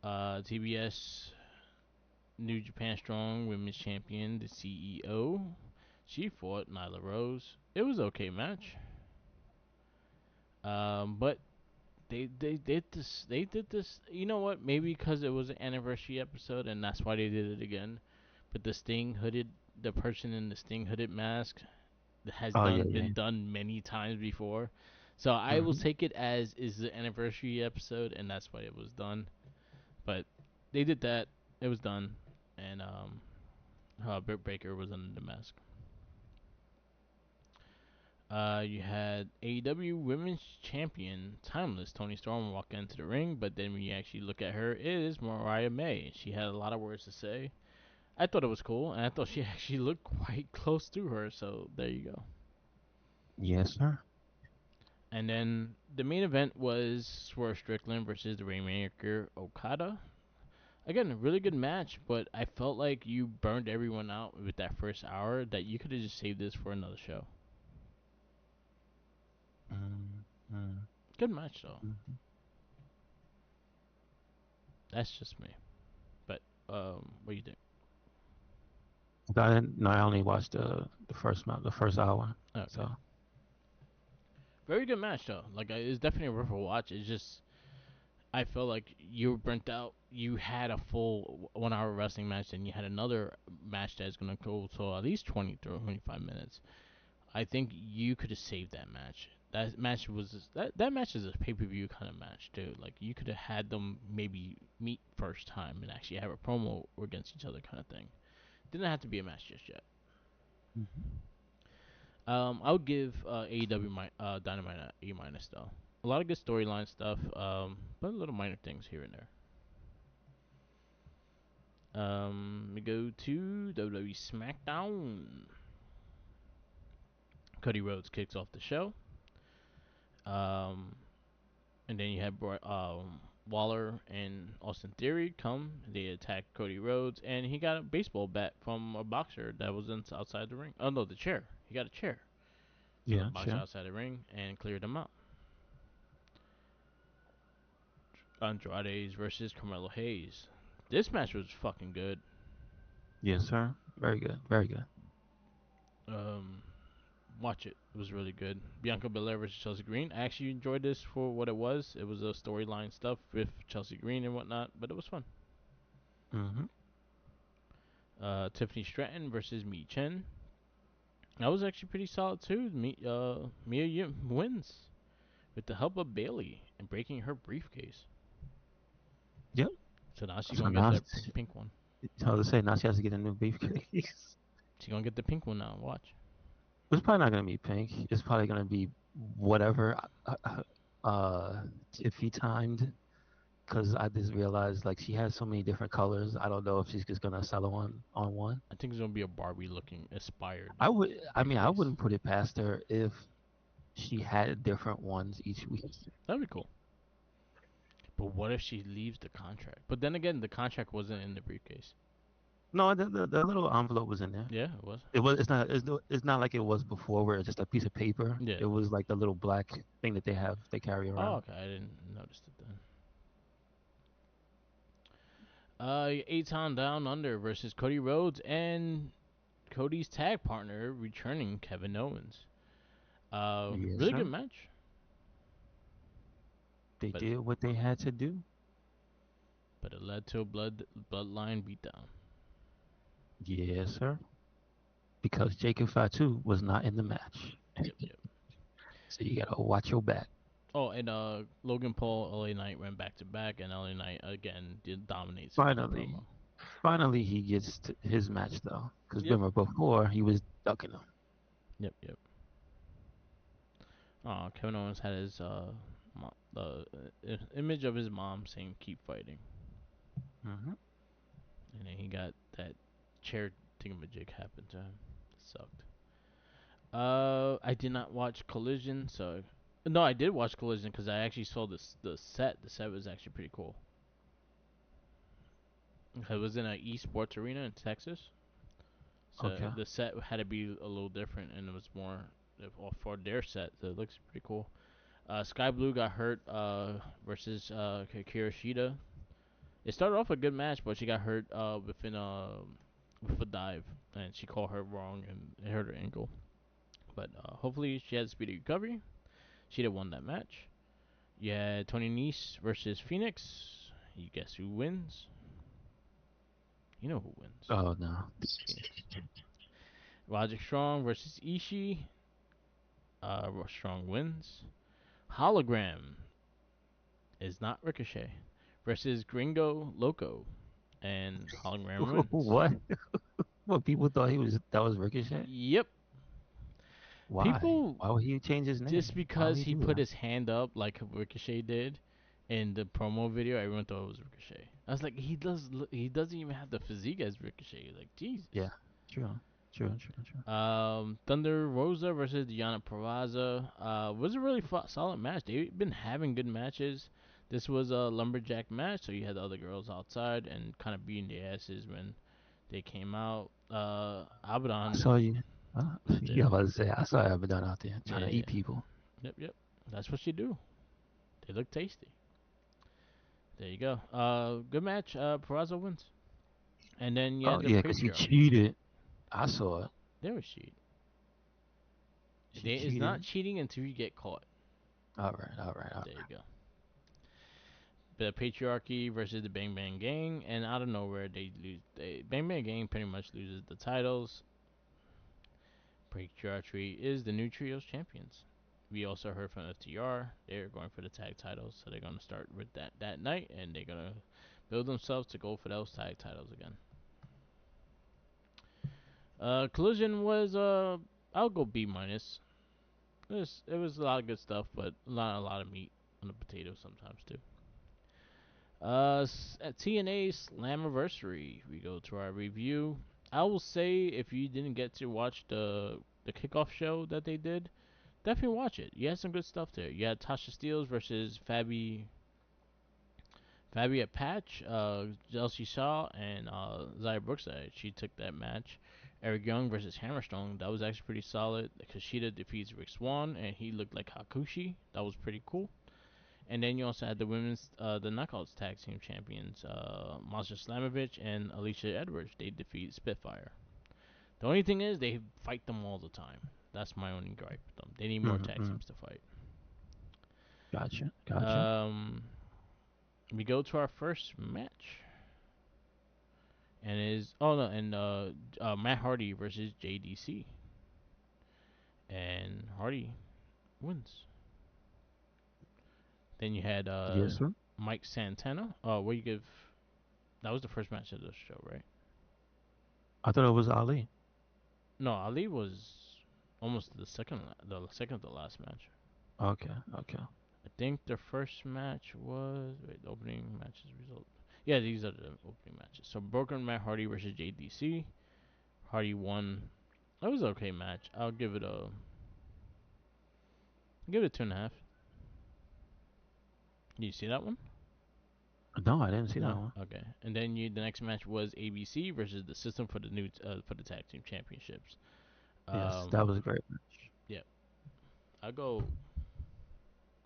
Speaker 1: TBS New Japan Strong Women's Champion, the CEO. She fought Nyla Rose. It was an okay match. But they did this. They did this. You know what? Maybe because it was an anniversary episode, and that's why they did it again. But the person in the Sting hooded mask has
Speaker 2: Oh yeah,
Speaker 1: done
Speaker 2: yeah.
Speaker 1: been done many times before. So I will
Speaker 2: Hmm.
Speaker 1: take it as is the anniversary episode, and that's why it was done. But they did that. It was done, and Britt Baker was under the mask. You had AEW Women's Champion Timeless Tony Storm walk into the ring, but then when you actually look at her, it is Mariah May. She had a lot of words to say. I thought it was cool, and I thought she actually looked quite close to her. So there you go.
Speaker 2: Yes, sir.
Speaker 1: And then the main event was Swerve Strickland versus the Rainmaker Okada. Again, a really good match, but I felt like you burned everyone out with that first hour. That you could have just saved this for another show.
Speaker 2: Mm, mm,
Speaker 1: Good match though.
Speaker 2: mm.
Speaker 1: That's just me. But what do you think?
Speaker 2: I didn't. No, I only watched the first hour.
Speaker 1: Okay,
Speaker 2: So
Speaker 1: very good match though. Like it's definitely worth a watch. It's just I felt like you were burnt out. You had a full 1 hour wrestling match, and you had another match that's gonna go to at least 20 to 25 minutes. I think you could have saved that match. That match is a pay per view kind of match too. Like you could have had them maybe meet first time and actually have a promo against each other kind of thing. Didn't have to be a match just yet.
Speaker 2: mhm.
Speaker 1: I would give AEW Dynamite A minus though. A lot of good storyline stuff, but little minor things here and there. We go to WWE SmackDown. Cody Rhodes kicks off the show. Um, and then you have Waller and Austin Theory come. They attack Cody Rhodes, and he got a baseball bat from a boxer that was outside the ring. Oh no, the chair. He got a chair from the
Speaker 2: Yeah,
Speaker 1: boxer
Speaker 2: sure.
Speaker 1: outside the ring and cleared him out. Andrade's versus Carmelo Hayes. This match was fucking good.
Speaker 2: Yes, sir. Very good. Very good.
Speaker 1: Um, watch it. It was really good. Bianca Belair versus Chelsea Green. I actually enjoyed this for what it was. It was a storyline stuff with Chelsea Green and whatnot, but it was fun.
Speaker 2: Hmm.
Speaker 1: Tiffany Stratton versus Mi Chen. That was actually pretty solid too. Mia Yim wins with the help of Bailey and breaking her briefcase.
Speaker 2: Yep.
Speaker 1: So now she's
Speaker 2: So
Speaker 1: gonna get
Speaker 2: now,
Speaker 1: that pink one.
Speaker 2: how to say, now she has to get a new briefcase.
Speaker 1: She's gonna get the pink one now. Watch.
Speaker 2: It's probably not gonna be pink. It's probably gonna be whatever Tiffy timed. Cause I just realized like she has so many different colors. I don't know if she's just gonna sell on one.
Speaker 1: I think it's gonna be a Barbie looking inspired
Speaker 2: I would. I mean, I
Speaker 1: briefcase.
Speaker 2: wouldn't put it past her if she had different ones each week.
Speaker 1: That'd be cool. But what if she leaves the contract? But then again, the contract wasn't in the briefcase.
Speaker 2: No, the little envelope was in there.
Speaker 1: Yeah, it was.
Speaker 2: It was. It's not. It's not like it was before, where it's just a piece of paper.
Speaker 1: Yeah.
Speaker 2: It was like the little black thing that they carry
Speaker 1: Oh,
Speaker 2: around.
Speaker 1: okay. I didn't notice it then. Aton Down Under versus Cody Rhodes and Cody's tag partner returning Kevin Owens.
Speaker 2: Yes,
Speaker 1: Really good
Speaker 2: sir.
Speaker 1: match,
Speaker 2: They
Speaker 1: but
Speaker 2: did what they had to do.
Speaker 1: it led to a bloodline beatdown.
Speaker 2: Yes, sir. Because Jacob Fatu was not in the match,
Speaker 1: Yep, yep.
Speaker 2: so you gotta watch your back.
Speaker 1: Oh, and Logan Paul, LA Knight went back to back, and LA Knight again did dominates with the
Speaker 2: Finally,
Speaker 1: promo.
Speaker 2: finally, he gets his match though. Because
Speaker 1: Yep,
Speaker 2: remember before he was ducking him.
Speaker 1: yep, yep. Kevin Owens had his image of his mom saying "Keep fighting,"
Speaker 2: Hmm.
Speaker 1: and then he got that chair thingamajig happen to him. It sucked. I did not watch Collision, so no, I did watch Collision because I actually saw this the set. The set was actually pretty cool. It was in an esports arena in Texas, so
Speaker 2: Okay.
Speaker 1: the set had to be a little different, and it was more for their set. So it looks pretty cool. Sky Blue got hurt versus Akira Shida. It started off a good match, but she got hurt with a dive, and she called her wrong and it hurt her ankle. But hopefully she has speedy recovery. She'd have won that match. Yeah, Tony Nese versus Phoenix. You guess who wins? You know who wins.
Speaker 2: Oh no.
Speaker 1: Phoenix. Roderick Strong versus Ishii. Strong wins. Hologram is not Ricochet versus Gringo Loco, and Hologram wins.
Speaker 2: What? What people thought that was Ricochet?
Speaker 1: Yep.
Speaker 2: Why?
Speaker 1: People
Speaker 2: Why would he change his
Speaker 1: just
Speaker 2: name? Why would
Speaker 1: because
Speaker 2: he
Speaker 1: he
Speaker 2: do
Speaker 1: put
Speaker 2: that?
Speaker 1: his hand up like Ricochet did in the promo video, everyone thought it was Ricochet. I was like, he doesn't even have the physique as Ricochet. Like, Jesus.
Speaker 2: Yeah. True. True, true, true.
Speaker 1: Thunder Rosa versus Diana Peraza. Was a really solid match. They've been having good matches. This was a lumberjack match, so you had the other girls outside and kind of beating their asses when they came out.
Speaker 2: I
Speaker 1: Abaddon
Speaker 2: saw you.
Speaker 1: was
Speaker 2: Yeah, I
Speaker 1: there.
Speaker 2: was about to say I saw Abaddon out there
Speaker 1: Yeah,
Speaker 2: trying to
Speaker 1: yeah.
Speaker 2: eat people.
Speaker 1: Yep, yep. That's what you do. They look tasty. There you go. Good match. Peraza wins. And then you
Speaker 2: Oh
Speaker 1: had the
Speaker 2: yeah, 'cause she
Speaker 1: patriarchy.
Speaker 2: cheated. I saw it.
Speaker 1: There was cheat.
Speaker 2: She
Speaker 1: It's not
Speaker 2: cheated.
Speaker 1: cheating until you get caught.
Speaker 2: All right, all right, all
Speaker 1: There you
Speaker 2: right.
Speaker 1: go. The patriarchy versus the Bang Bang Gang, and out of nowhere they lose. Bang Bang Gang pretty much loses the titles. Patriarchy is the new trios champions. We also heard from FTR. They're going for the tag titles, so they're going to start with that night, and they're going to build themselves to go for those tag titles again. Collision was I'll go B minus. It was a lot of good stuff, but a lot of meat on the potatoes sometimes too. At TNA Slammiversary, we go to our review. I will say if you didn't get to watch the kickoff show that they did, definitely watch it. You had some good stuff there. You had Tasha Steeles versus Fabi at Patch, Chelsea Shaw, and Zaya Brooks. She took that match. Eric Young versus Hammerstone. That was actually pretty solid because Sheeta defeats Rick Swan, and he looked like Hakushi. That was pretty cool. And then you also had the women's, the Knockouts Tag Team Champions, Masha Slamovich and Alicia Edwards. They defeat Spitfire. The only thing is they fight them all the time. That's my only gripe with them. They need more
Speaker 2: Mm-hmm,
Speaker 1: tag
Speaker 2: mm-hmm.
Speaker 1: teams to fight.
Speaker 2: Gotcha, gotcha.
Speaker 1: Um, we go to our first match, and Matt Hardy versus JDC, and Hardy wins. Then you had
Speaker 2: Yes, sir.
Speaker 1: Mike Santana. What you give? That was the first match of the show, right?
Speaker 2: I thought it was Ali.
Speaker 1: No, Ali was almost the second to last match.
Speaker 2: Okay, okay.
Speaker 1: I think the first match was the opening matches result. Yeah, these are the opening matches. So Broken Matt Hardy versus JDC. Hardy won. That was an okay match. I'll give it 2.5. Did you see that one?
Speaker 2: No, I didn't see that
Speaker 1: No.
Speaker 2: one.
Speaker 1: Okay. And then the next match was ABC versus the System for the tag team championships.
Speaker 2: Yes, that
Speaker 1: Um,
Speaker 2: was a great match.
Speaker 1: yeah. I'll go.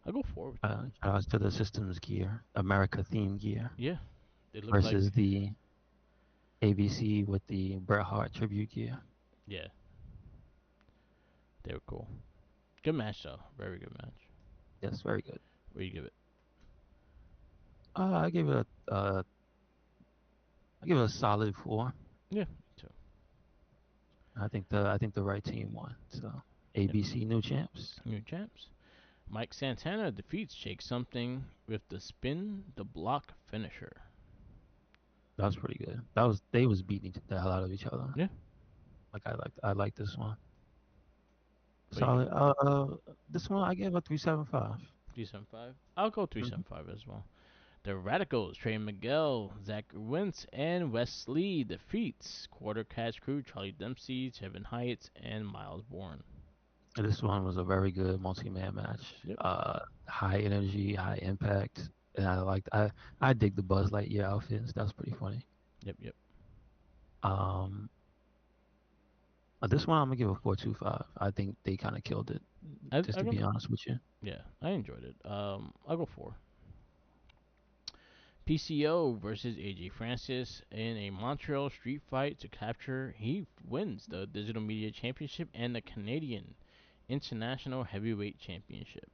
Speaker 1: I'll go 4 with that one.
Speaker 2: Shout outs to the Systems gear, America theme gear,
Speaker 1: Yeah. They look like.
Speaker 2: versus the ABC with the Bret Hart tribute gear.
Speaker 1: Yeah. They were cool. Good match though. Very good match.
Speaker 2: Yes, very good.
Speaker 1: What do you give it?
Speaker 2: I give it a solid 4.
Speaker 1: Yeah. Me too.
Speaker 2: I think the right team won. So
Speaker 1: Yep.
Speaker 2: ABC new champs.
Speaker 1: New champs. Mike Santana defeats Jake Something with the spin the block finisher.
Speaker 2: That was pretty good. They was beating the hell out of each other.
Speaker 1: Yeah.
Speaker 2: Like I like this one.
Speaker 1: What do you give
Speaker 2: Solid.
Speaker 1: it?
Speaker 2: This one I gave a 3.75.
Speaker 1: 375. I'll go three
Speaker 2: Mm-hmm.
Speaker 1: seven five as well. The Radicals, Trey Miguel, Zach Wentz, and Wesley defeats Quarter Cash Crew, Charlie Dempsey, Kevin Hyatt, and Miles Bourne.
Speaker 2: This one was a very good multi-man match.
Speaker 1: Yep.
Speaker 2: High energy, high impact, and I dig the Buzz Lightyear outfits. That was pretty funny.
Speaker 1: Yep. Yep.
Speaker 2: Um, this one I'm gonna give a 4.25. I think they kind of killed it. Just
Speaker 1: I
Speaker 2: to
Speaker 1: go.
Speaker 2: be honest with you.
Speaker 1: Yeah, I enjoyed it. I'll go 4. PCO versus AJ Francis in a Montreal street fight to capture. He wins the Digital Media Championship and the Canadian International Heavyweight Championship.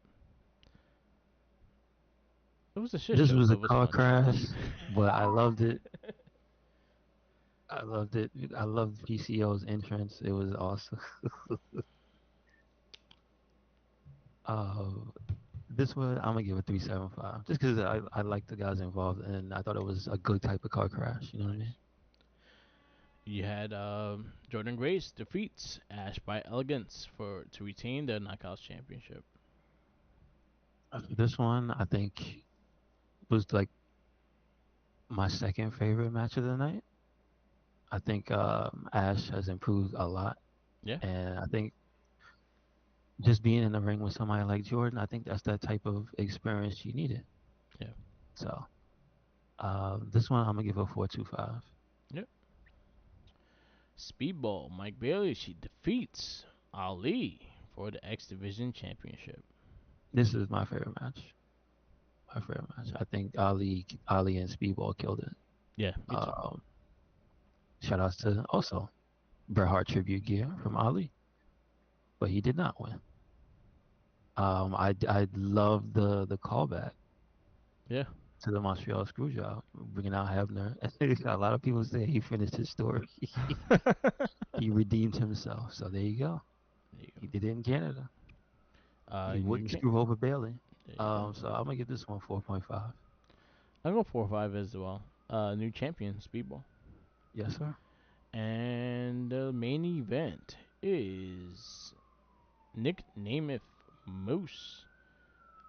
Speaker 1: It was a shit
Speaker 2: This
Speaker 1: show,
Speaker 2: was
Speaker 1: but
Speaker 2: a
Speaker 1: it was
Speaker 2: car
Speaker 1: fun.
Speaker 2: crash, but I loved it. I loved it. I loved PCO's entrance. It was awesome. Uh, this one I'm gonna give it 3.75, just because I like the guys involved, and I thought it was a good type of car crash. You know what I mean?
Speaker 1: Nice. You had Jordan Grace defeats Ash by Elegance to retain the Knockouts Championship.
Speaker 2: This one I think was like my second favorite match of the night. I think Ash has improved a lot,
Speaker 1: Yeah,
Speaker 2: and I think just being in the ring with somebody like Jordan, I think that's that type of experience she needed.
Speaker 1: yeah,
Speaker 2: So this one I'm gonna give a 4.25.
Speaker 1: yeah. Speedball Mike Bailey. She defeats Ali for the X Division Championship.
Speaker 2: This is my favorite match. My favorite match. I think Ali and Speedball killed it.
Speaker 1: Yeah, me too.
Speaker 2: Um, Shout outs to also Bret Hart tribute gear from Ali, but he did not win. I love the callback
Speaker 1: Yeah.
Speaker 2: to the Montreal Screwjob, bringing out Hebner. A lot of people say he finished his story. He redeemed himself. So there you go.
Speaker 1: There you
Speaker 2: He did it in Canada.
Speaker 1: go.
Speaker 2: He
Speaker 1: New
Speaker 2: wouldn't
Speaker 1: champ.
Speaker 2: screw over Bailey.
Speaker 1: There you go.
Speaker 2: So I'm gonna give this one 4.5.
Speaker 1: I'll go 4 or 5 as well. New champion, Speedball.
Speaker 2: Yes, sir.
Speaker 1: And the main event is Nick Namath Moose,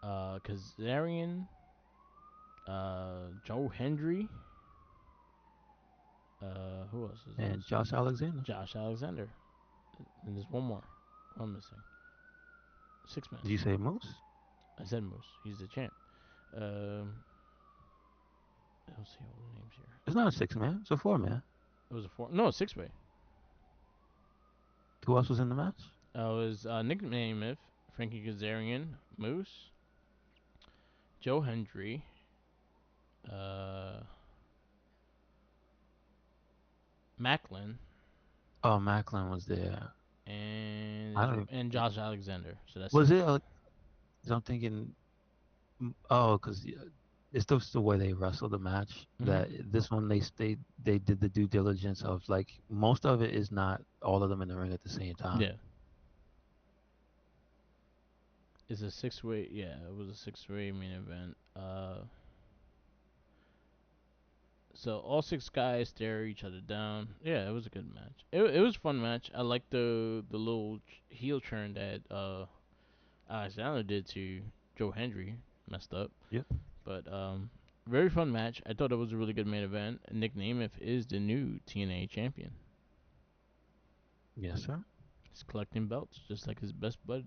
Speaker 1: Kazarian, Joe Hendry, who else is
Speaker 2: And
Speaker 1: this?
Speaker 2: Josh Alexander.
Speaker 1: Josh Alexander. And there's one more. One missing. Six man.
Speaker 2: Did you say Moose?
Speaker 1: I said Moose. He's the champ. Um, I don't see all the names here.
Speaker 2: It's not a 6 man. It's a 4 man.
Speaker 1: It was a four. No, 6 way.
Speaker 2: Who else was in the match?
Speaker 1: It was Nick Namath, Frankie Kazarian, Moose, Joe Hendry, uh, Macklin,
Speaker 2: Oh, Macklin was there. I don't.
Speaker 1: and Josh Alexander. So that's
Speaker 2: Was
Speaker 1: six.
Speaker 2: it? 'Cause I'm thinking. Oh, because it's just the way they wrestled the match.
Speaker 1: Mm-hmm.
Speaker 2: That this one they did the due diligence of like most of it is not all of them in the ring at the same time.
Speaker 1: Yeah, it's a 6 way. Yeah, it was a 6 way main event. So all six guys stare each other down. Yeah, it was a good match. It was a fun match. I like the little heel turn that Alexander did to Joe Hendry. Messed up,
Speaker 2: Yep.
Speaker 1: but very fun match. I thought it was a really good main event. Nick Namath is the new TNA champion.
Speaker 2: Yes, sir.
Speaker 1: He's collecting belts just like his best bud,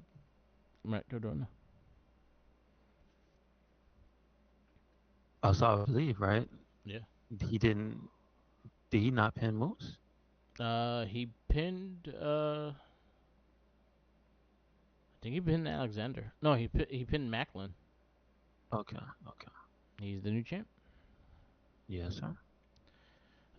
Speaker 1: Matt Cardona.
Speaker 2: So I believe right.
Speaker 1: Yeah.
Speaker 2: He didn't. Did he not pin Moose?
Speaker 1: He pinned. I think he pinned Alexander. No, he pinned Macklin.
Speaker 2: Okay. Okay.
Speaker 1: He's the new champ.
Speaker 2: Yes, sir.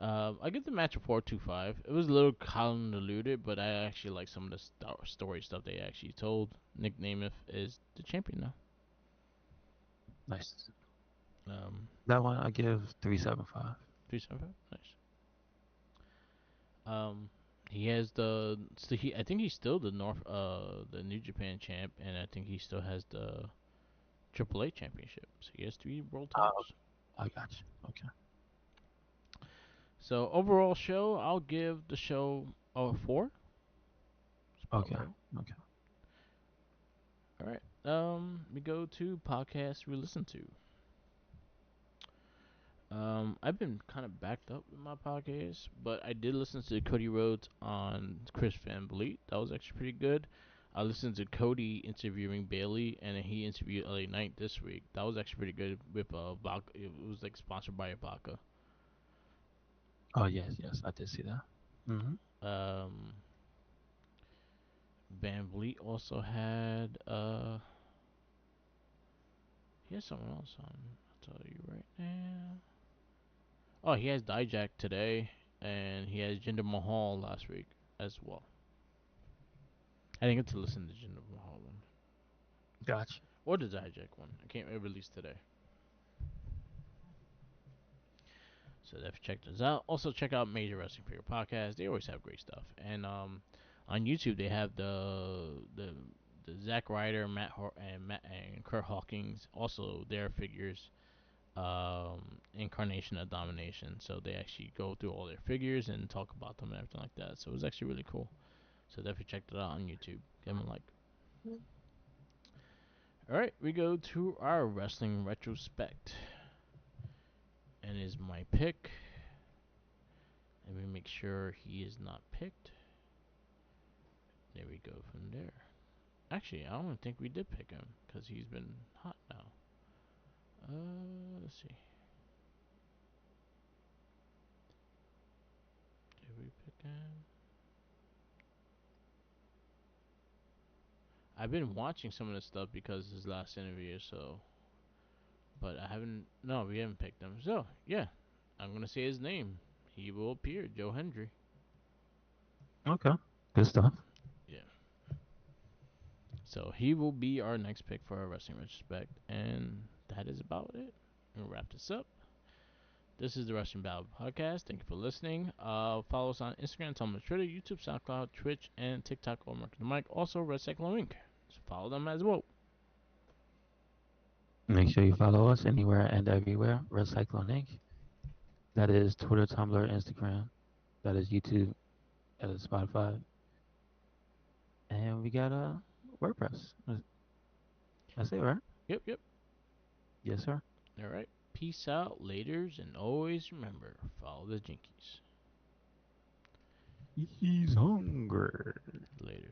Speaker 1: I give the match a 4.25. It was a little convoluted, but I actually like some of the story stuff they actually told. Nick Namath is the champion now.
Speaker 2: Nice.
Speaker 1: Um,
Speaker 2: That one I give 3.75.
Speaker 1: 3.75. Nice. Um, he has the. So I think he's still the New Japan champ, and I think he still has the AAA championship. So he has 3 world
Speaker 2: Uh,
Speaker 1: titles.
Speaker 2: I got you. Okay.
Speaker 1: So overall show, I'll give the show a 4. It's about
Speaker 2: Okay.
Speaker 1: right.
Speaker 2: Okay.
Speaker 1: All right. We go to podcasts we listen to. I've been kind of backed up with my podcast, but I did listen to Cody Rhodes on Chris Van Vliet. That was actually pretty good. I listened to Cody interviewing Bailey, and then he interviewed LA Knight this week. That was actually pretty good with vodka. It was like sponsored by a vodka.
Speaker 2: Oh yes, yes, I did see that. Hmm.
Speaker 1: Um, Van Vliet also had he has someone else on. I'll tell you right now. Oh, he has Dijak today, and he has Jinder Mahal last week as well. I didn't get to listen to Jinder Mahal one
Speaker 2: Gotcha.
Speaker 1: or the Dijak one. I can't release today, so definitely check those out. Also, check out Major Wrestling for your podcast. They always have great stuff, and on YouTube they have the Zack Ryder, Matt and Kurt Hawkins. Also, their figures Incarnation of Domination. So they actually go through all their figures and talk about them and everything like that. So it was actually really cool. So definitely check that out on YouTube. Give them a like. All right, we go to our wrestling retrospect, and is my pick Let me make sure he is not picked. There we go from there. Actually, I don't think we did pick him because he's been hot now. Let's see. Did we pick him? I've been watching some of this stuff because his last interview, so. But I haven't. No, we haven't picked him. So, yeah. I'm going to say his name. He will appear. Joe Hendry.
Speaker 2: Okay. Good stuff.
Speaker 1: Yeah. So, he will be our next pick for our Wrestling Retrospect. And that is about it. We'll wrap this up. This is the Russian Babble Podcast. Thank you for listening. Follow us on Instagram, Tumblr, Twitter, YouTube, SoundCloud, Twitch, and TikTok, or Mark the Mic. Also, Red Cyclone Inc. So follow them as well.
Speaker 2: Make sure you follow us anywhere and everywhere. Red Cyclone Inc. That is Twitter, Tumblr, Instagram. That is YouTube. That is Spotify. And we got WordPress. That's it, right?
Speaker 1: Yep, yep.
Speaker 2: Yes, sir.
Speaker 1: All right. Peace out, laters, and always remember, follow the Jinkies.
Speaker 2: He's hungry.
Speaker 1: Later.